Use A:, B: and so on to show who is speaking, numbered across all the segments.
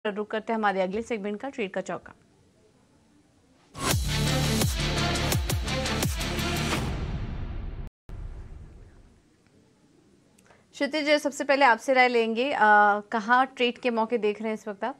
A: रुक करते हैं हमारे अगले सेगमेंट का, ट्रेड का चौका। क्षितिज, सबसे पहले आपसे राय लेंगे, कहाँ ट्रेड के मौके देख रहे हैं इस वक्त आप?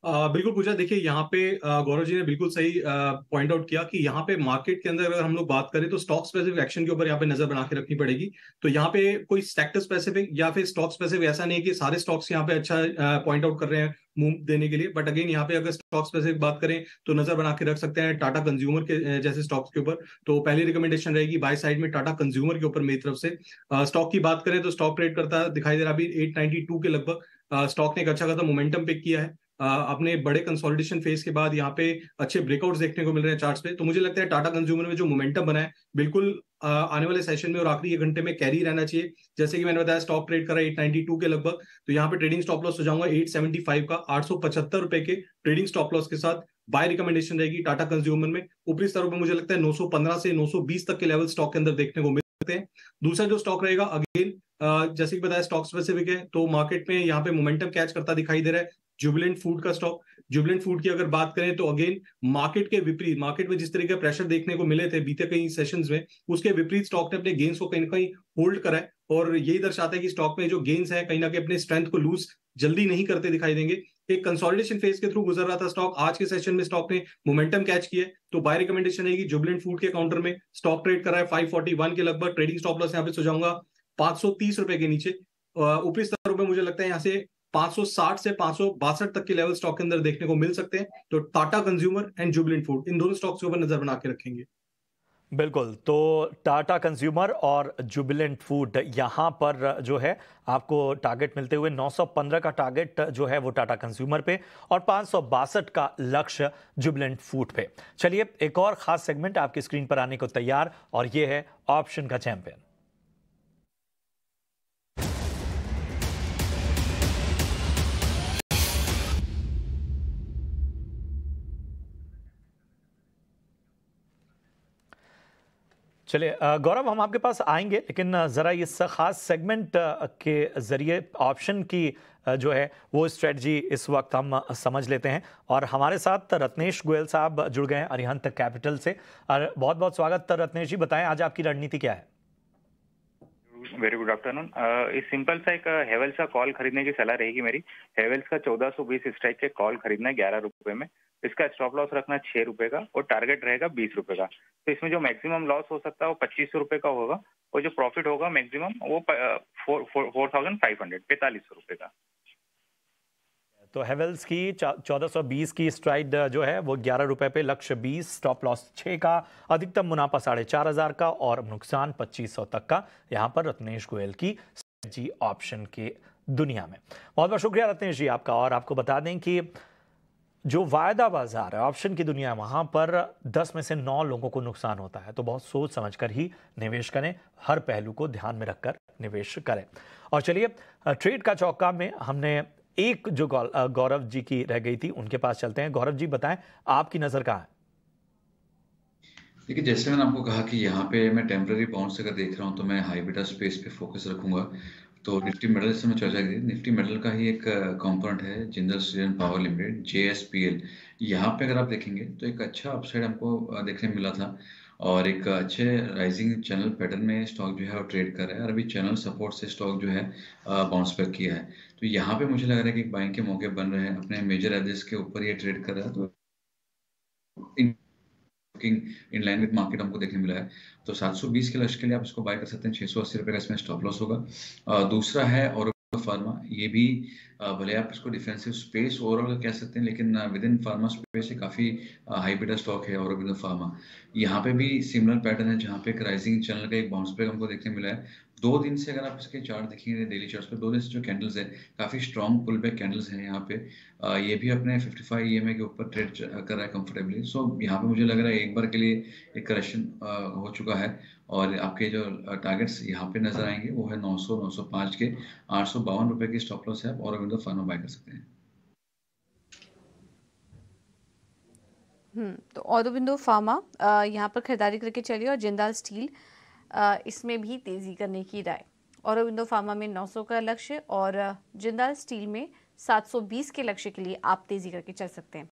B: बिल्कुल पूजा, देखिए यहाँ पे गौरव जी ने बिल्कुल सही पॉइंट आउट किया कि यहाँ पे मार्केट के अंदर अगर हम लोग बात करें तो स्टॉक स्पेसिफिक एक्शन के ऊपर यहाँ पे नजर बना के रखनी पड़ेगी। तो यहाँ पे कोई सेक्टर स्पेसिफिक या फिर स्टॉक स्पेसिफिक ऐसा नहीं है कि सारे स्टॉक्स यहाँ पे अच्छा पॉइंट आउट कर रहे हैं मूव देने के लिए। बट अगेन यहाँ पे अगर स्टॉक स्पेसिफिक बात करें तो नजर बना के रख सकते हैं टाटा कंज्यूमर के जैसे स्टॉक्स के ऊपर। तो पहली रिकमेंडेशन रहेगी बाय साइड में टाटा कंज्यूमर के ऊपर मेरी तरफ से। स्टॉक की बात करें तो स्टॉक ट्रेड करता दिखाई दे रहा अभी 892 के लगभग। स्टॉक ने एक अच्छा खासा मोमेंटम पिक किया है अपने बड़े कंसोलिडेशन फेज के बाद। यहाँ पे अच्छे ब्रेकआउट्स देखने को मिल रहे हैं चार्ट्स पे। तो मुझे लगता है टाटा कंज्यूमर में जो मोमेंटम बना है बिल्कुल आने वाले सेशन में और आखिरी 1 घंटे में कैरी रहना चाहिए। जैसे कि मैंने बताया स्टॉक ट्रेड करा 892 के लगभग। तो यहाँ पे ट्रेडिंग स्टॉप लॉस हो जाऊंगा 875 का, 875 रुपए के ट्रेडिंग स्टॉप लॉस के साथ बाय रिकमेंडेशन रहेगी टाटा कंज्यूमर में। ऊपरी स्तरों पर मुझे लगता है 915 से 920 तक के लेवल स्टॉक के अंदर देखने को मिल सकते हैं। दूसरा जो स्टॉक रहेगा अगेन जैसे कि बताया स्टॉक स्पेसिफिक है, तो मार्केट में यहाँ पे मोमेंटम कैच करता दिखाई दे रहा है जुबिलेंट फूड का स्टॉक। जुबिलेंट फूड की अगर बात करें तो अगेन मार्केट के विपरीत, मार्केट में जिस तरीके का प्रेशर देखने को मिले थे बीते कई सेशंस में, उसके विपरीत स्टॉक ने अपने गेन्स को कहीं ना कहीं होल्ड करा है। और यही दर्शाता है कि स्टॉक में जो गेन्स है कहीं ना कहीं अपने स्ट्रेंथ को लूज जल्दी नहीं करते दिखाई देंगे। एक कंसोलिडेशन फेज के थ्रू गुजर रहा था स्टॉक, आज के सेशन में स्टॉक ने मोमेंटम कैच किया है। तो बाय रिकमेंडेशन रहेगी जुबिलेंट फूड के काउंटर में। स्टॉक ट्रेड कर रहा है 541 के लगभग, ट्रेडिंग स्टॉप लॉस यहाँ पे सो जाऊंगा 530 रुपए के नीचे। ऊपरी स्तरों पे मुझे लगता है यहाँ से 560 से 562 तक के लेवल स्टॉक के अंदर देखने को मिल सकते हैं। तो Tata consumer and Jubilant food, इन दोनों स्टॉक्स के ऊपर नजर बना के रखेंगे।
C: बिल्कुल, तो टाटा कंज्यूमर और जुबिलेंट फूड यहाँ पर जो है आपको टारगेट मिलते हुए 915 का टारगेट जो है वो टाटा कंज्यूमर पे और 562 का लक्ष्य जुबिलेंट फूड पे। चलिए एक और खास सेगमेंट आपकी स्क्रीन पर आने को तैयार और ये है ऑप्शन का चैंपियन। चलिए गौरव, हम आपके पास आएंगे लेकिन ज़रा इस खास सेगमेंट के ज़रिए ऑप्शन की जो है वो स्ट्रेटजी इस वक्त हम समझ लेते हैं। और हमारे साथ रत्नेश गोयल साहब जुड़ गए हैं अरिहंत कैपिटल से। और बहुत बहुत स्वागत रत्नेश जी, बताएं आज आपकी रणनीति क्या है?
D: Very good afternoon. इस सिंपल सा एक हेवेल्स का कॉल खरीदने की सलाह रहेगी मेरी। हेवेल्स का 1420 स्ट्राइक के कॉल खरीदना है 11 रुपए में। इसका स्टॉप लॉस रखना 6 रुपए का और टारगेट रहेगा 20 रुपए का। तो इसमें जो मैक्सिमम लॉस हो सकता है वो 2500 रुपए का होगा और जो प्रॉफिट होगा मैक्सिमम वो 4500 4500 रुपए का।
C: तो हेवेल्स की 1420 की स्ट्राइड जो है वो 11 रुपए पे, लक्ष्य 20, स्टॉप लॉस 6 का, अधिकतम मुनाफा 4500 का और नुकसान 2500 तक का। यहां पर रत्नेश गोयल की स्ट्रेटजी ऑप्शन के दुनिया में। बहुत बहुत शुक्रिया रत्नेश जी आपका। और आपको बता दें कि जो वायदा बाजार है ऑप्शन की दुनिया, वहां पर 10 में से 9 लोगों को नुकसान होता है। तो बहुत सोच समझकर ही निवेश करें, हर पहलू को ध्यान में रखकर निवेश करें। और चलिए ट्रेड का चौका में हमने एक जो गौरव जी की रह गई थी उनके पास चलते हैं। गौरव जी बताएं आपकी नजर कहां है?
E: देखिए, जैसे मैंने आपको कहा कि यहाँ पे मैं टेम्पररी बाउंस अगर देख रहा हूँ तो मैं हाई बीटा स्पेस पे फोकस रखूंगा। तो निफ्टी मेटल से मैं चर्चा की, निफ्टी मेटल का ही एक कंपोनेंट है Jindal steel and power limited JSPL। यहाँ पे अगर आप देखेंगे तो एक अच्छा अपसाइड हमको देखने में मिला था और एक अच्छे राइजिंग चैनल पैटर्न में स्टॉक जो है वो ट्रेड कर रहा है और अभी चैनल सपोर्ट से स्टॉक जो है बाउंस बैक किया है। तो यहाँ पे मुझे लग रहा है कि बाइंग के मौके बन रहे हैं, अपने मेजर एवरेज के ऊपर ये ट्रेड कर रहा है। तो इन लाइन विद मार्केट हमको देखने मिला है। तो 720 के लक्ष्य के लिए आप इसको बाय कर सकते हैं। 680 रुपए का इसमें स्टॉप लॉस होगा। दूसरा है ऑरोबिंदो फार्मा। ये भी भले आप इसको डिफेंसिव स्पेस ओवरऑल कह सकते हैं लेकिन विद इन फार्मा स्पेस से काफी हाई बीटा स्टॉक है ऑरोबिंदो फार्मा। यहाँ पे भी सिमिलर पैटर्न है जहाँ पे एक राइजिंग चैनल का एक बाउंस बैक हमको देखने मिला है। 2 दिन से अगर आप इसके चार्ट देखेंगे डेली चार्ट्स पे, 2 दिन से जो कैंडल्स है काफी स्ट्रॉन्ग पुल बैक कैंडल्स हैं यहाँ पे। ये भी अपने 55 EMA के ऊपर ट्रेड कर रहा है कंफर्टेबली। सो यहाँ पे मुझे लग रहा है एक बार के लिए एक करेक्शन हो चुका है और आपके जो टारगेट्स यहाँ पे नजर आएंगे वो है 900 905 के, 852 रुपए की स्टॉप लॉस है और विंडो फार्मा बाय कर सकते हैं।
A: तो ऑरोबिंदो फार्मा यहाँ पर खरीदारी करके चलिए और जिंदाल स्टील इसमें भी तेजी करने की राय। ऑरोबिंदो फार्मा में 900 का लक्ष्य और जिंदाल स्टील में 720 के लक्ष्य के लिए आप तेजी करके चल सकते हैं।